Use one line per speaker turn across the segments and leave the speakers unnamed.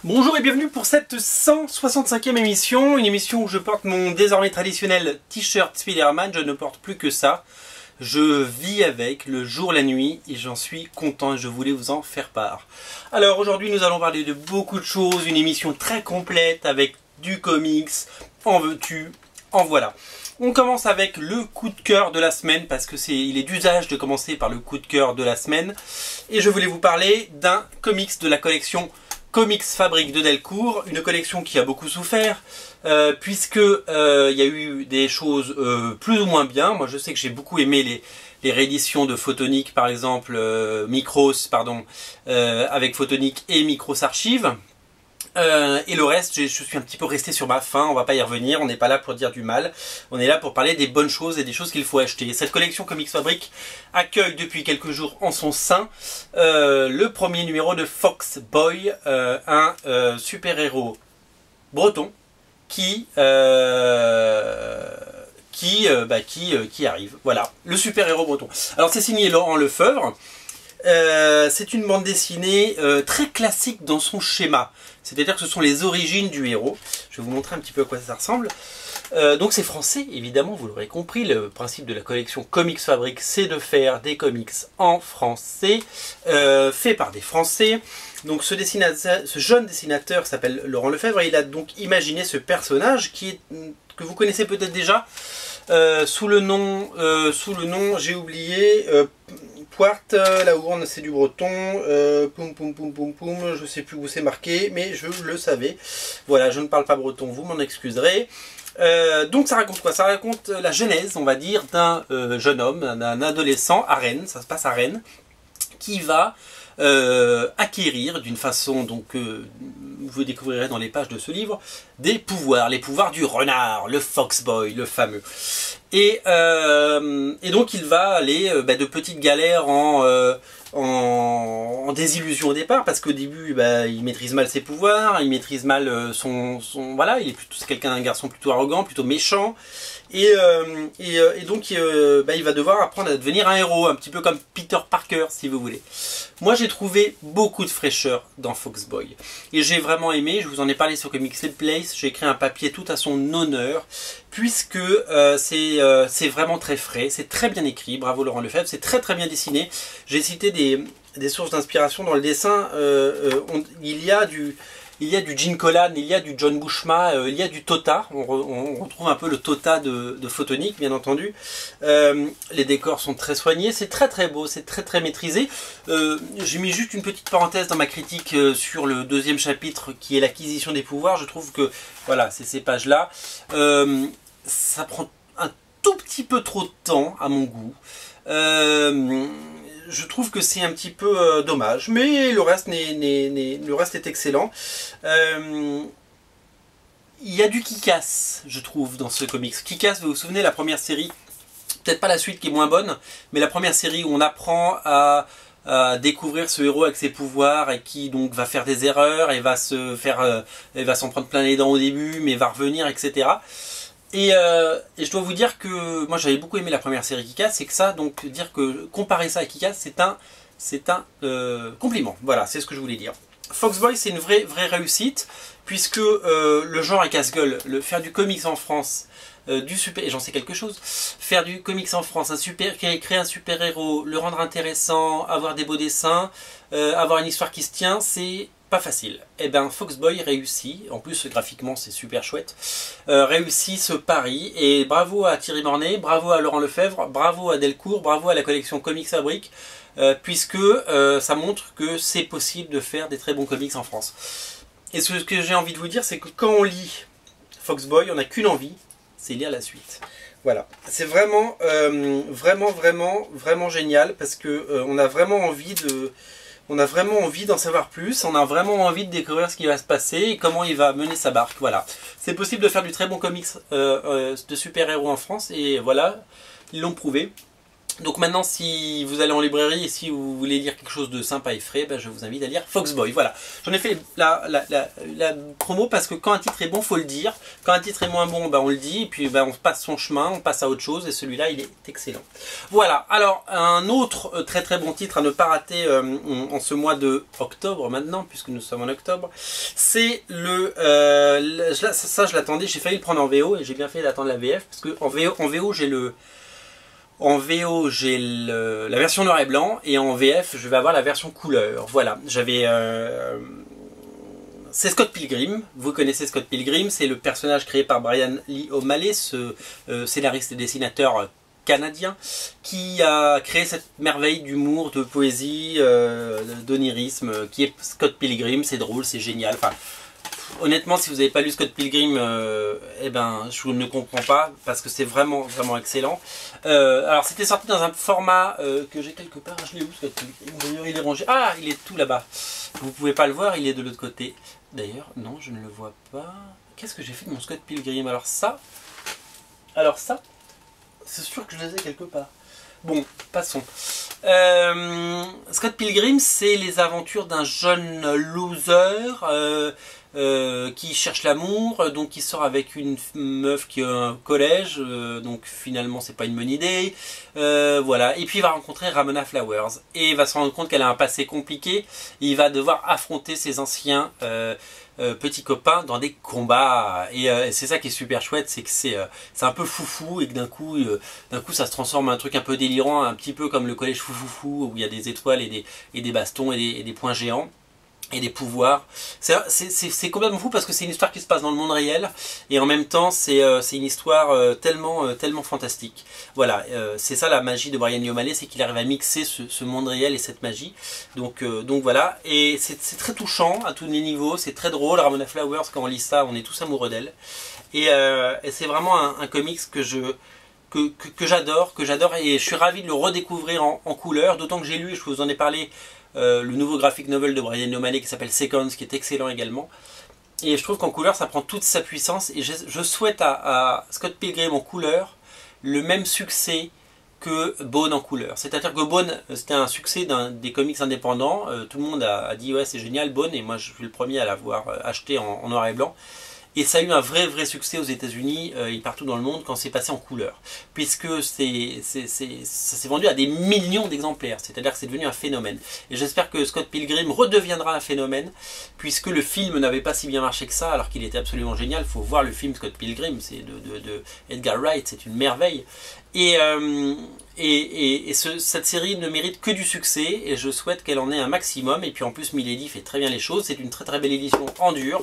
Bonjour et bienvenue pour cette 165e émission, une émission où je porte mon désormais traditionnel t-shirt Spider-Man. Je ne porte plus que ça, je vis avec le jour, la nuit et j'en suis content et je voulais vous en faire part. Alors aujourd'hui nous allons parler de beaucoup de choses, une émission très complète avec du comics, en veux-tu, en voilà. On commence avec le coup de cœur de la semaine parce que il est d'usage de commencer par le coup de cœur de la semaine. Et je voulais vous parler d'un comics de la collection Comics Fabrique de Delcourt, une collection qui a beaucoup souffert, puisque il y a eu des choses plus ou moins bien. Moi je sais que j'ai beaucoup aimé les rééditions de Photonic, par exemple, Micros, pardon, avec Photonic et Micros Archive. Et le reste, je suis un petit peu resté sur ma faim, on va pas y revenir, on n'est pas là pour dire du mal, on est là pour parler des bonnes choses et des choses qu'il faut acheter. Cette collection Comics Fabrique accueille depuis quelques jours en son sein le premier numéro de Fox Boy, un super-héros breton qui arrive. Voilà, le super-héros breton. Alors c'est signé Laurent Lefebvre. C'est une bande dessinée très classique dans son schéma. C'est-à-dire que ce sont les origines du héros. Je vais vous montrer un petit peu à quoi ça ressemble. Donc c'est français, évidemment, vous l'aurez compris. Le principe de la collection Comics Fabrique, c'est de faire des comics en français, faits par des Français. Donc ce jeune dessinateur s'appelle Laurent Lefebvre et il a donc imaginé ce personnage que vous connaissez peut-être déjà sous le nom, j'ai oublié, Poart, la Hourne c'est du breton, poum poum poum poum poum, je sais plus où c'est marqué, mais je le savais. Voilà, je ne parle pas breton, vous m'en excuserez. Donc ça raconte quoi? Ça raconte la genèse, on va dire, d'un jeune homme, d'un adolescent à Rennes, ça se passe à Rennes, qui va acquérir d'une façon, donc vous découvrirez dans les pages de ce livre, des pouvoirs, les pouvoirs du renard, le Foxboy, le fameux. Et donc il va aller de petites galères en désillusion au départ, parce qu'au début il maîtrise mal ses pouvoirs, il maîtrise mal voilà, il est quelqu'un, un garçon plutôt arrogant, plutôt méchant, et donc il va devoir apprendre à devenir un héros, un petit peu comme Peter Parker si vous voulez. Moi j'ai trouvé beaucoup de fraîcheur dans Foxboy et j'ai vraiment aimé, je vous en ai parlé sur Comics Place, j'ai écrit un papier tout à son honneur, puisque c'est vraiment très frais, c'est très bien écrit, bravo Laurent Lefebvre, c'est très très bien dessiné. J'ai cité des sources d'inspiration dans le dessin, il y a du Gene Colan, il y a du John Buscema, il y a du Tota, on retrouve un peu le Tota de Photonic bien entendu. Les décors sont très soignés, c'est très très beau, c'est très très maîtrisé. J'ai mis juste une petite parenthèse dans ma critique sur le deuxième chapitre qui est l'acquisition des pouvoirs. Je trouve que voilà, c'est ces pages là, ça prend un tout petit peu trop de temps à mon goût. Je trouve que c'est un petit peu dommage, mais le reste est excellent. Il y a du Kick-Ass, je trouve, dans ce comics. Kick-Ass, vous vous souvenez, la première série, peut-être pas la suite qui est moins bonne, mais la première série où on apprend à découvrir ce héros avec ses pouvoirs et qui donc va faire des erreurs et va s'en prendre plein les dents au début, mais va revenir, etc. Et je dois vous dire que moi j'avais beaucoup aimé la première série Kick-Ass, c'est que ça, donc dire que comparer ça à Kick-Ass, c'est un compliment. Voilà, c'est ce que je voulais dire. Foxboy, c'est une vraie réussite, puisque le genre est casse-gueule. Faire du comics en France, et j'en sais quelque chose, faire du comics en France, créer un super-héros, le rendre intéressant, avoir des beaux dessins, avoir une histoire qui se tient, c'est pas facile. Et bien Foxboy réussit, en plus graphiquement c'est super chouette, réussit ce pari, et bravo à Thierry Mornay, bravo à Laurent Lefebvre, bravo à Delcourt, bravo à la collection Comics Fabrique, puisque ça montre que c'est possible de faire des très bons comics en France. Et ce que j'ai envie de vous dire, c'est que quand on lit Foxboy, on n'a qu'une envie, c'est lire la suite. Voilà, c'est vraiment, vraiment génial, parce que on a vraiment envie d'en savoir plus, on a vraiment envie de découvrir ce qui va se passer et comment il va mener sa barque. Voilà, c'est possible de faire du très bon comics de super-héros en France, et voilà, ils l'ont prouvé. Donc maintenant, si vous allez en librairie et si vous voulez lire quelque chose de sympa et frais, ben, je vous invite à lire Foxboy. Voilà, j'en ai fait la promo parce que quand un titre est bon, faut le dire. Quand un titre est moins bon, ben, on le dit. Et puis ben, on passe son chemin, on passe à autre chose. Et celui-là, il est excellent. Voilà, alors un autre très très bon titre à ne pas rater en ce mois de octobre maintenant, puisque nous sommes en octobre, c'est ça je l'attendais, j'ai failli le prendre en VO et j'ai bien fait d'attendre la VF. Parce que en VO j'ai la version noir et blanc et en VF je vais avoir la version couleur. Voilà, c'est Scott Pilgrim. Vous connaissez Scott Pilgrim, c'est le personnage créé par Brian Lee O'Malley, ce scénariste et dessinateur canadien qui a créé cette merveille d'humour, de poésie, d'onirisme qui est Scott Pilgrim. C'est drôle, c'est génial. Enfin, honnêtement, si vous n'avez pas lu Scott Pilgrim, eh ben, je ne comprends pas parce que c'est vraiment vraiment excellent. Alors c'était sorti dans un format que j'ai quelque part. Je l'ai où Scott Pilgrim? D'ailleurs, il est rangé. Ah, il est tout là-bas. Vous pouvez pas le voir, il est de l'autre côté. D'ailleurs, non, je ne le vois pas. Qu'est-ce que j'ai fait de mon Scott Pilgrim? Alors ça, c'est sûr que je les ai quelque part. Bon, passons. Scott Pilgrim, c'est les aventures d'un jeune loser qui cherche l'amour, donc qui sort avec une meuf qui a un collège, donc finalement c'est pas une bonne idée. Voilà, et puis il va rencontrer Ramona Flowers et il va se rendre compte qu'elle a un passé compliqué. Et il va devoir affronter ses anciens petits copains dans des combats, et c'est ça qui est super chouette, c'est que c'est un peu foufou et que d'un coup ça se transforme en un truc un peu délirant, un petit peu comme le collège foufoufou où il y a des étoiles et des bastons et des points géants et des pouvoirs. C'est complètement fou parce que c'est une histoire qui se passe dans le monde réel et en même temps c'est une histoire tellement fantastique. Voilà, c'est ça la magie de Brian Lee O'Malley, c'est qu'il arrive à mixer ce monde réel et cette magie. Donc voilà, et c'est très touchant à tous les niveaux, c'est très drôle. Ramona Flowers, quand on lit ça, on est tous amoureux d'elle. Et c'est vraiment un comics que j'adore, et je suis ravi de le redécouvrir en couleur, d'autant que j'ai lu, je vous en ai parlé, le nouveau graphic novel de Brian Lee O'Malley qui s'appelle Seconds, qui est excellent également. Et je trouve qu'en couleur ça prend toute sa puissance, et je souhaite à Scott Pilgrim en couleur le même succès que Bone en couleur. C'est-à-dire que Bone, c'était un succès des comics indépendants, tout le monde a dit ouais c'est génial Bone, et moi je suis le premier à l'avoir acheté en noir et blanc. Et ça a eu un vrai succès aux États-Unis et partout dans le monde quand c'est passé en couleur. Puisque ça s'est vendu à des millions d'exemplaires. C'est-à-dire que c'est devenu un phénomène. Et j'espère que Scott Pilgrim redeviendra un phénomène, puisque le film n'avait pas si bien marché que ça, alors qu'il était absolument génial. Il faut voir le film Scott Pilgrim, c'est de Edgar Wright, c'est une merveille. Cette série ne mérite que du succès et je souhaite qu'elle en ait un maximum. Et puis en plus Milady fait très bien les choses, c'est une très belle édition en dur.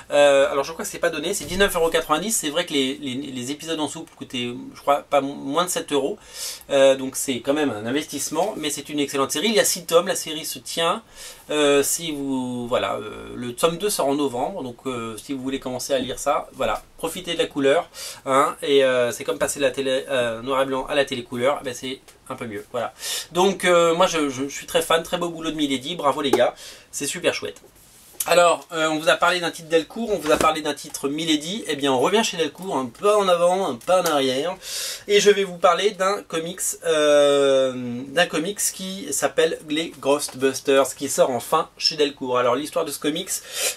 Alors je crois que c'est pas donné, c'est 19,90 €. C'est vrai que les épisodes en souple coûtaient, je crois, pas moins de 7 €. Donc c'est quand même un investissement, mais c'est une excellente série. Il y a 6 tomes, la série se tient. Voilà, le tome 2 sort en novembre, donc si vous voulez commencer à lire ça, voilà, profitez de la couleur, hein, et c'est comme passer de la télé noir et blanc à la télé couleur, ben c'est un peu mieux, voilà. Donc moi je suis très fan, très beau boulot de Milady, bravo les gars, c'est super chouette. Alors, on vous a parlé d'un titre Delcourt, on vous a parlé d'un titre Milady, eh bien on revient chez Delcourt, un pas en avant, un pas en arrière, et je vais vous parler d'un comics qui s'appelle les Ghostbusters, qui sort enfin chez Delcourt. Alors l'histoire de ce comics,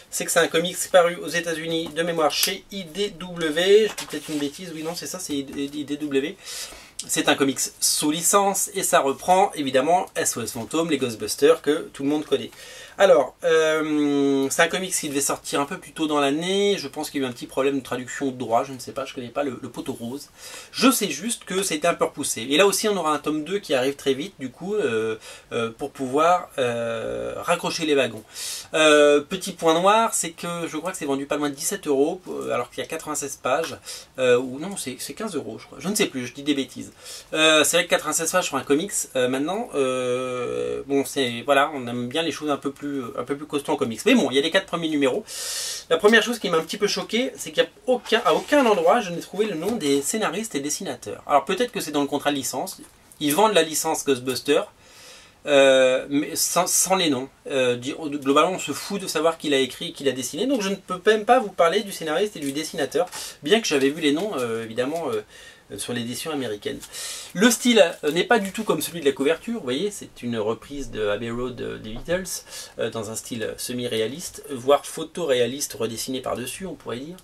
c'est que c'est un comics paru aux États-Unis de mémoire chez IDW, je dis peut-être une bêtise, oui non c'est ça, c'est IDW. C'est un comics sous licence et ça reprend évidemment SOS Fantôme, les Ghostbusters que tout le monde connaît. Alors, c'est un comics qui devait sortir un peu plus tôt dans l'année. Je pense qu'il y a eu un petit problème de traduction de droit, je ne sais pas, je ne connais pas le poteau rose. Je sais juste que c'était un peu repoussé. Et là aussi, on aura un tome 2 qui arrive très vite, du coup, pour pouvoir raccrocher les wagons. Petit point noir, c'est que je crois que c'est vendu pas loin de 17 €, alors qu'il y a 96 pages. Ou non, c'est 15 €, je crois. Je ne sais plus, je dis des bêtises. C'est vrai que 96 pages sur un comics, maintenant, bon, voilà, on aime bien les choses un peu plus costaud en comics. Mais bon, il y a les 4 premiers numéros. La première chose qui m'a un petit peu choqué, c'est qu'à aucun endroit, je n'ai trouvé le nom des scénaristes et dessinateurs. Alors peut-être que c'est dans le contrat de licence. Ils vendent la licence Ghostbusters, mais sans les noms. Globalement, on se fout de savoir qui l'a écrit et qui l'a dessiné. Donc je ne peux même pas vous parler du scénariste et du dessinateur, bien que j'avais vu les noms, évidemment, sur l'édition américaine. Le style n'est pas du tout comme celui de la couverture, vous voyez, c'est une reprise de Abbey Road des Beatles, dans un style semi-réaliste, voire photoréaliste redessiné par-dessus, on pourrait dire.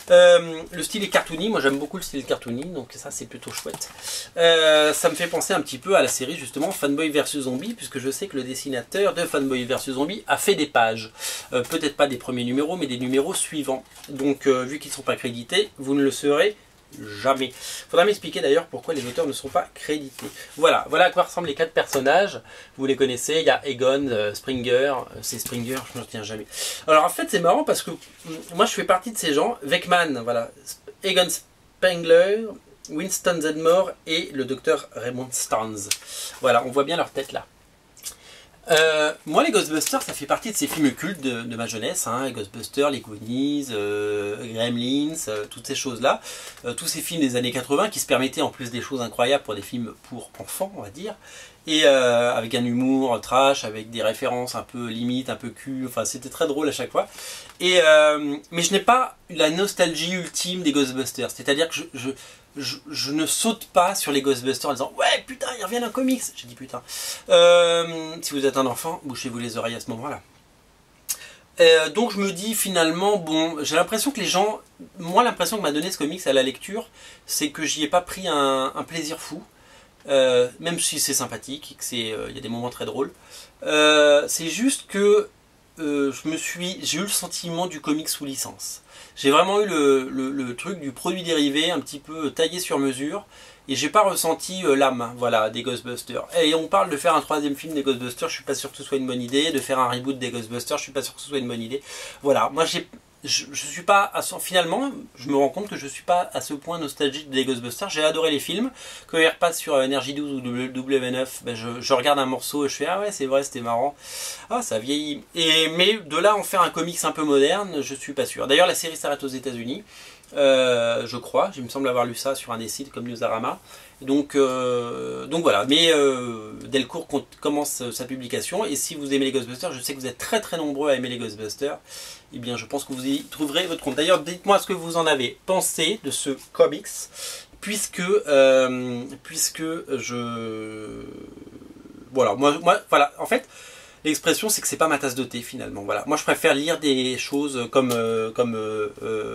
Le style est cartoony, moi j'aime beaucoup le style cartoony, donc ça c'est plutôt chouette. Ça me fait penser un petit peu à la série justement Fanboy vs Zombie, puisque je sais que le dessinateur de Fanboy vs Zombie a fait des pages. Peut-être pas des premiers numéros, mais des numéros suivants. Donc vu qu'ils ne sont pas crédités, vous ne le saurez jamais. Faudra m'expliquer d'ailleurs pourquoi les auteurs ne sont pas crédités. Voilà à quoi ressemblent les 4 personnages. Vous les connaissez, il y a Egon, Springer, c'est Springer, je ne retiens jamais. Alors en fait c'est marrant parce que moi je fais partie de ces gens, Weckman, voilà, Egon Spengler, Winston Zedmore et le docteur Raymond Stantz. Voilà, on voit bien leur tête là. Moi les Ghostbusters ça fait partie de ces films cultes de ma jeunesse, hein, les Ghostbusters, les Goonies, Gremlins, toutes ces choses là, tous ces films des années 80 qui se permettaient en plus des choses incroyables pour des films pour enfants on va dire, et avec un humour trash, avec des références un peu limite, un peu cul, enfin c'était très drôle à chaque fois. Et, mais je n'ai pas la nostalgie ultime des Ghostbusters, c'est-à-dire que je ne saute pas sur les Ghostbusters en disant ouais putain ils reviennent en comics. J'ai dit putain. Si vous êtes un enfant, bouchez-vous les oreilles à ce moment-là. Donc je me dis finalement bon, j'ai l'impression que les gens, moi l'impression que m'a donné ce comics à la lecture, c'est que j'y ai pas pris un plaisir fou. Même si c'est sympathique, que c'est, y a des moments très drôles. C'est juste que j'ai eu le sentiment du comics sous licence. J'ai vraiment eu le truc du produit dérivé un petit peu taillé sur mesure et j'ai pas ressenti l'âme voilà, des Ghostbusters. Et on parle de faire un 3e film des Ghostbusters, je suis pas sûr que ce soit une bonne idée. De faire un reboot des Ghostbusters, je suis pas sûr que ce soit une bonne idée. Voilà, moi je suis pas finalement je me rends compte que je suis pas à ce point nostalgique des Ghostbusters. J'ai adoré les films, quand ils repassent sur Energy 12 ou W9, ben je regarde un morceau et je fais ah ouais c'est vrai c'était marrant, ah ça vieillit, mais de là en faire un comics un peu moderne je suis pas sûr. D'ailleurs la série s'arrête aux États-Unis, je crois, il me semble avoir lu ça sur un des sites comme Newsarama. Donc voilà, mais Delcourt commence sa publication, et si vous aimez les Ghostbusters, je sais que vous êtes très très nombreux à aimer les Ghostbusters, et bien je pense que vous y trouverez votre compte. D'ailleurs dites-moi ce que vous en avez pensé de ce comics, puisque voilà, moi voilà, en fait l'expression c'est que c'est pas ma tasse de thé finalement. Voilà. Moi je préfère lire des choses comme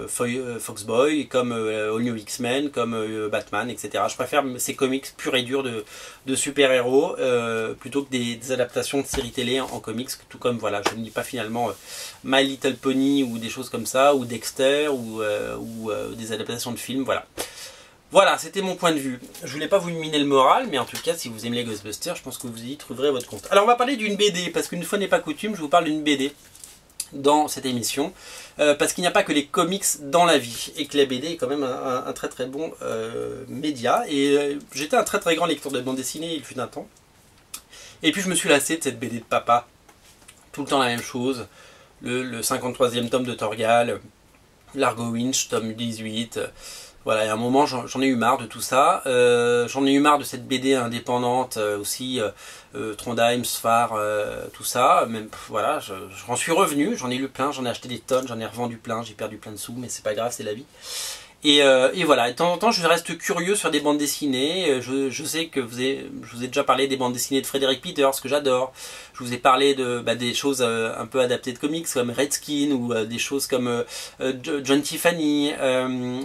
Foxboy, comme All New X-Men, comme Batman, etc. Je préfère ces comics purs et durs de super-héros plutôt que des adaptations de séries télé en comics. Tout comme voilà, je ne lis pas finalement My Little Pony ou des choses comme ça, ou Dexter ou des adaptations de films. Voilà. Voilà, c'était mon point de vue. Je voulais pas vous miner le moral, mais en tout cas, si vous aimez les Ghostbusters, je pense que vous y trouverez votre compte. Alors, on va parler d'une BD, parce qu'une fois n'est pas coutume, je vous parle d'une BD dans cette émission, parce qu'il n'y a pas que les comics dans la vie, et que la BD est quand même un très très bon média. Et j'étais un très très grand lecteur de bande dessinée, il fut un temps. Et puis je me suis lassé de cette BD de papa, tout le temps la même chose, le 53e tome de Torgal, Largo Winch, tome 18... Voilà, et à un moment j'en ai eu marre de tout ça, j'en ai eu marre de cette BD indépendante aussi, Trondheim, Sfar, tout ça, même voilà, j'en suis revenu, j'en ai lu plein, j'en ai acheté des tonnes, j'en ai revendu plein, j'ai perdu plein de sous, mais c'est pas grave, c'est la vie. Et voilà, et de temps en temps je reste curieux sur des bandes dessinées. Je sais que je vous ai déjà parlé des bandes dessinées de Frédéric Peters, que j'adore. Je vous ai parlé des choses un peu adaptées de comics comme Redskin, ou des choses comme John Tiffany,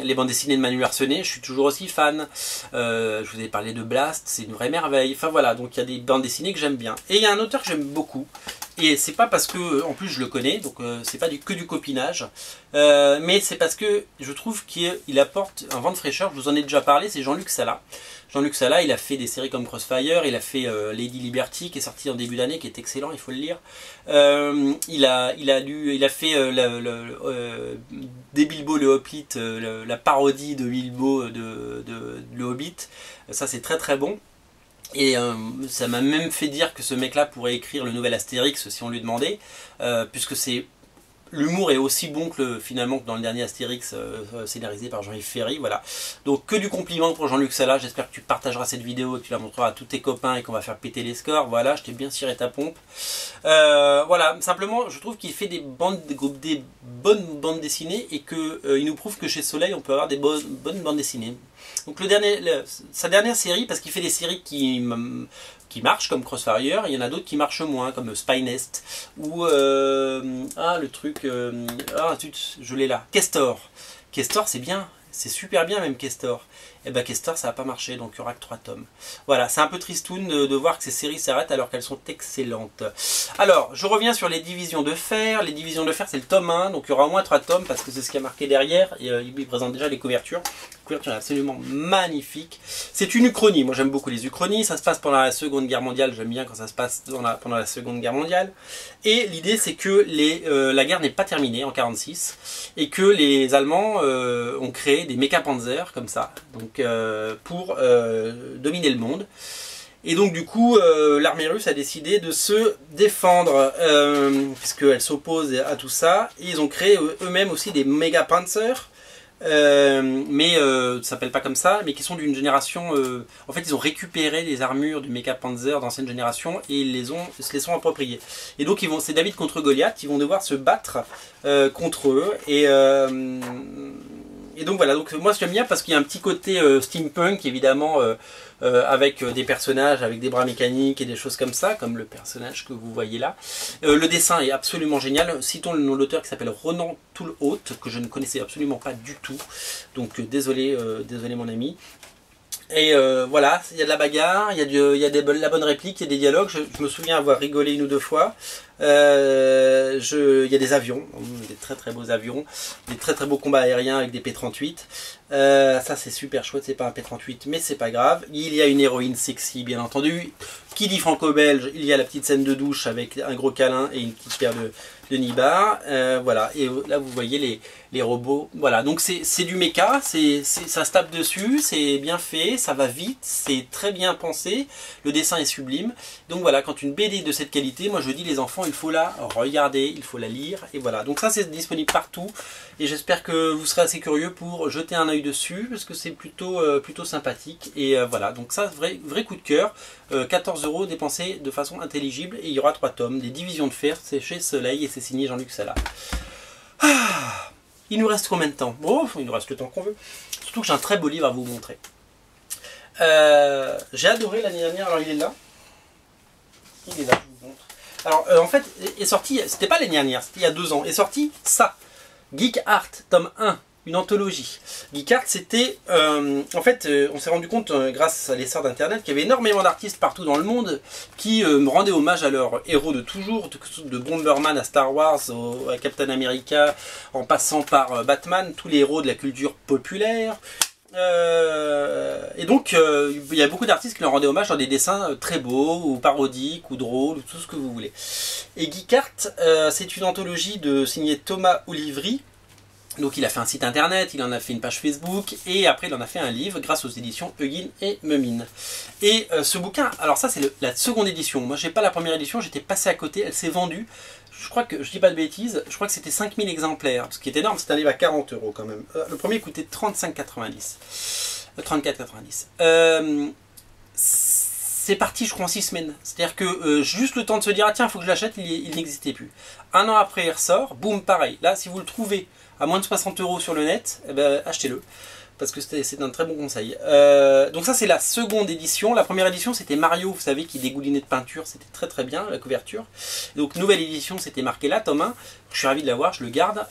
les bandes dessinées de Manu Arsenet, je suis toujours aussi fan. Je vous ai parlé de Blast, c'est une vraie merveille. Enfin voilà, donc il y a des bandes dessinées que j'aime bien. Et il y a un auteur que j'aime beaucoup. Et c'est pas parce que, en plus je le connais, donc c'est pas que du copinage, mais c'est parce que je trouve qu'il apporte un vent de fraîcheur. Je vous en ai déjà parlé, c'est Jean-Luc Sala. Jean-Luc Sala, il a fait des séries comme Crossfire, il a fait Lady Liberty qui est sorti en début d'année, qui est excellent, il faut le lire. Il a fait des Bilbo le Hobbit, la parodie de Bilbo de le Hobbit. Ça c'est très très bon. Et ça m'a même fait dire que ce mec-là pourrait écrire le nouvel Astérix si on lui demandait, puisque l'humour est aussi bon finalement que dans le dernier Astérix scénarisé par Jean-Yves Ferry. Voilà. Donc que du compliment pour Jean-Luc Sala. J'espère que tu partageras cette vidéo et que tu la montreras à tous tes copains et qu'on va faire péter les scores. Voilà, je t'ai bien ciré ta pompe. Voilà, simplement je trouve qu'il fait des bonnes bandes dessinées, et qu'il nous prouve que chez Soleil on peut avoir des bonnes bandes dessinées. Donc sa dernière série, parce qu'il fait des séries qui marchent comme Crossfire, il y en a d'autres qui marchent moins, comme Spy Nest, ou le truc, je l'ai là, Kestor. Kestor c'est bien, c'est super bien même Kestor. Et ben Kestor ça n'a pas marché, donc il n'y aura que 3 tomes. Voilà, c'est un peu tristoun de voir que ces séries s'arrêtent alors qu'elles sont excellentes. Alors, je reviens sur les divisions de fer. Les divisions de fer c'est le tome 1, donc il y aura au moins 3 tomes parce que c'est ce qui est marqué derrière. Et, il présente déjà les couvertures. La couverture est absolument magnifique. C'est une uchronie, moi j'aime beaucoup les uchronies. Ça se passe pendant la Seconde Guerre mondiale, j'aime bien quand ça se passe pendant la Seconde Guerre mondiale. Et l'idée c'est que la guerre n'est pas terminée en 1946 et que les Allemands ont créé des méca-panzers comme ça. Donc pour dominer le monde. Et donc du coup, l'armée russe a décidé de se défendre, puisqu'elle s'oppose à tout ça. Et ils ont créé eux-mêmes aussi des méga panzers, mais ça s'appelle pas comme ça, mais qui sont d'une génération... en fait, ils ont récupéré les armures du méga panzer d'ancienne génération et ils se les sont appropriées. Et donc, c'est David contre Goliath, ils vont devoir se battre contre eux. Et donc voilà, donc moi j'aime bien parce qu'il y a un petit côté steampunk évidemment, avec des personnages avec des bras mécaniques et des choses comme ça, comme le personnage que vous voyez là. Le dessin est absolument génial. Citons le nom de l'auteur qui s'appelle Ronan Toulhout, que je ne connaissais absolument pas du tout. Donc désolé mon ami. Et voilà, il y a de la bagarre, il y a la bonne réplique, il y a des dialogues. Je me souviens avoir rigolé 1 ou 2 fois. Il y a des avions, des très très beaux avions, des très très beaux combats aériens avec des P-38. Ça c'est super chouette, c'est pas un P-38 mais c'est pas grave. Il y a une héroïne sexy bien entendu. Qui dit franco-belge, il y a la petite scène de douche avec un gros câlin et une petite paire de nibards. Voilà, et là vous voyez les robots. Voilà, donc c'est du méca, ça se tape dessus, c'est bien fait, ça va vite, c'est très bien pensé, le dessin est sublime. Donc voilà, quand une BD de cette qualité, moi je dis les enfants, il faut la regarder, il faut la lire, et voilà. Donc ça c'est disponible partout, et j'espère que vous serez assez curieux pour jeter un œil dessus, parce que c'est plutôt sympathique, et voilà. Donc ça, vrai coup de cœur, 14 € dépensés de façon intelligible, et il y aura 3 tomes, des divisions de fer, c'est chez Soleil, et c'est signé Jean-Luc Sala. Il nous reste combien de temps? Bon, il nous reste le temps qu'on veut. Surtout que j'ai un très beau livre à vous montrer. J'ai adoré l'année dernière, alors il est là. Il est là, je vous montre. Alors, en fait, est sorti, c'était pas l'année dernière, c'était il y a 2 ans, est sorti ça. Geek Art, tome 1, une anthologie. Geek Art, c'était... en fait, on s'est rendu compte, grâce à l'essor d'Internet, qu'il y avait énormément d'artistes partout dans le monde qui rendaient hommage à leurs héros de toujours, de Bomberman à Star Wars, à Captain America, en passant par Batman, tous les héros de la culture populaire. Et donc il y a beaucoup d'artistes qui leur rendaient hommage dans des dessins très beaux ou parodiques ou drôles ou tout ce que vous voulez. Et Geek Art, c'est une anthologie signée Thomas Olivry. Donc il a fait un site internet, il en a fait une page Facebook et après il en a fait un livre grâce aux éditions Huguin et Memine. Et ce bouquin, alors ça c'est la seconde édition. Moi j'ai pas la première édition, j'étais passé à côté, elle s'est vendue. Je crois que, je dis pas de bêtises, je crois que c'était 5000 exemplaires, ce qui est énorme, c'est un livre à 40 € quand même. Le premier coûtait 35,90. 34,90. C'est parti, je crois, en 6 semaines. C'est-à-dire que juste le temps de se dire, ah tiens, il faut que je l'achète, il n'existait plus. 1 an après, il ressort, boum, pareil. Là, si vous le trouvez à moins de 60 € sur le net, eh ben, achetez-le. Parce que c'est un très bon conseil. Donc ça c'est la seconde édition. La première édition c'était Mario, vous savez, qui dégoulinait de peinture. C'était très très bien, la couverture. Et donc nouvelle édition, c'était marqué là, tome 1. Je suis ravi de l'avoir, je le garde.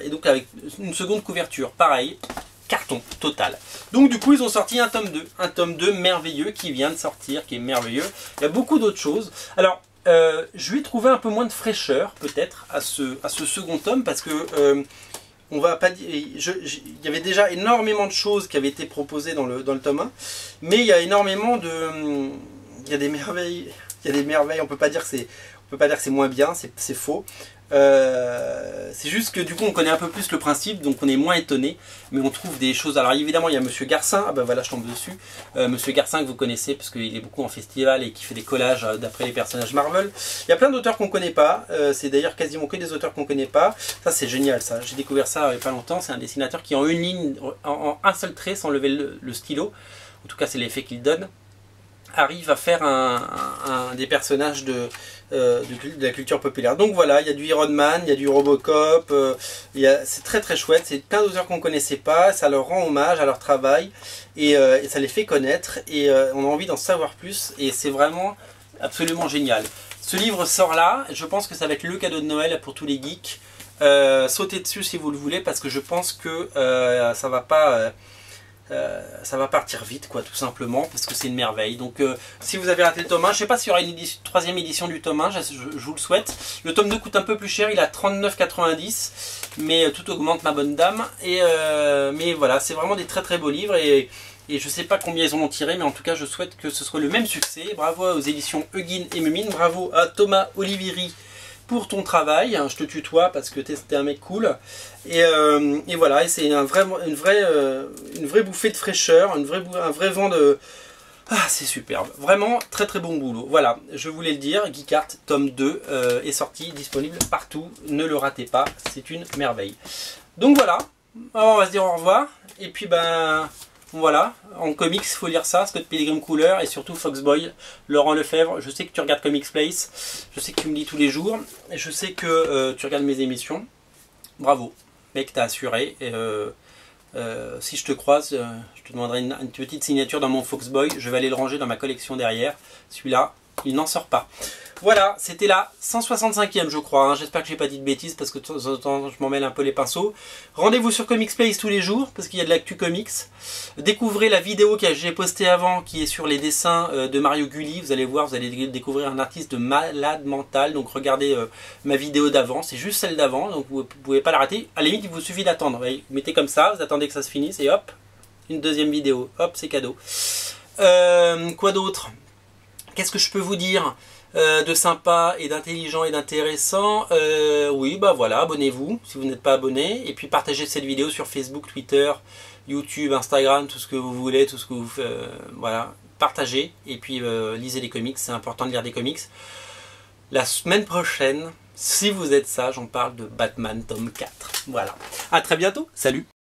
Et donc avec une seconde couverture, pareil, carton total. Donc du coup ils ont sorti un tome 2. Un tome 2 merveilleux qui vient de sortir, qui est merveilleux. Il y a beaucoup d'autres choses. Alors, je lui ai trouvé un peu moins de fraîcheur peut-être à ce second tome parce que... on va pas dire, il y avait déjà énormément de choses qui avaient été proposées dans le tome 1, mais il y a énormément de, il y a des merveilles, on peut pas dire que c'est moins bien, c'est faux. C'est juste que du coup on connaît un peu plus le principe, donc on est moins étonné, mais on trouve des choses. Alors évidemment il y a Monsieur Garcin, ah ben voilà je tombe dessus, Monsieur Garcin que vous connaissez parce qu'il est beaucoup en festival et qui fait des collages d'après les personnages Marvel. Il y a plein d'auteurs qu'on connaît pas, c'est d'ailleurs quasiment que des auteurs qu'on connaît pas. Ça c'est génial ça, j'ai découvert ça il n'y a pas longtemps. C'est un dessinateur qui en une ligne, en un seul trait sans lever le stylo, en tout cas c'est l'effet qu'il donne. arrive à faire des personnages de la culture populaire. Donc voilà, il y a du Iron Man, il y a du Robocop, c'est très très chouette, c'est plein d'auteurs qu'on ne connaissait pas, ça leur rend hommage à leur travail et ça les fait connaître et on a envie d'en savoir plus et c'est vraiment absolument génial. Ce livre sort là, je pense que ça va être le cadeau de Noël pour tous les geeks. Sautez dessus si vous le voulez parce que je pense que ça va partir vite quoi, tout simplement, parce que c'est une merveille. Donc si vous avez raté le tome 1, je ne sais pas s'il y aura une troisième édition du tome 1, je vous le souhaite. Le tome 2 coûte un peu plus cher, il est à 39,90 €, mais tout augmente ma bonne dame. Mais voilà, c'est vraiment des très très beaux livres et je ne sais pas combien ils en ont tiré, mais en tout cas je souhaite que ce soit le même succès. Bravo aux éditions Huguin et Mumine, bravo à Thomas Olivieri pour ton travail, je te tutoie parce que t'es un mec cool, et voilà, et c'est une vraie bouffée de fraîcheur, un vrai vent de... Ah, c'est superbe, vraiment très très bon boulot. Voilà, je voulais le dire, Geekart tome 2 est sorti, disponible partout, ne le ratez pas, c'est une merveille. Donc voilà, alors on va se dire au revoir, et puis ben... Voilà, en comics, il faut lire ça, Scott Pilgrim Cooler et surtout Foxboy, Laurent Lefebvre. Je sais que tu regardes Comics Place, je sais que tu me lis tous les jours, et je sais que tu regardes mes émissions. Bravo, mec, t'as assuré. Et, si je te croise, je te demanderai une petite signature dans mon Foxboy. Je vais aller le ranger dans ma collection derrière. Celui-là, il n'en sort pas. Voilà, c'était la 165e je crois, hein. J'espère que j'ai pas dit de bêtises parce que de temps en temps je m'en mêle un peu les pinceaux. Rendez-vous sur Comics Place tous les jours parce qu'il y a de l'actu comics. Découvrez la vidéo que j'ai postée avant qui est sur les dessins de Mario Gulli. Vous allez voir, vous allez découvrir un artiste de malade mental. Donc regardez ma vidéo d'avant, c'est juste celle d'avant, donc vous ne pouvez pas la rater. À la limite il vous suffit d'attendre, vous mettez comme ça, vous attendez que ça se finisse et hop, une deuxième vidéo, hop c'est cadeau. Quoi d'autre? Qu'est-ce que je peux vous dire de sympa et d'intelligent et d'intéressant? Oui, bah voilà, abonnez-vous si vous n'êtes pas abonné. Et puis partagez cette vidéo sur Facebook, Twitter, YouTube, Instagram, tout ce que vous voulez, tout ce que vous... voilà, partagez. Et puis lisez des comics, c'est important de lire des comics. La semaine prochaine, si vous êtes sage, on parle de Batman tome 4. Voilà, à très bientôt, salut!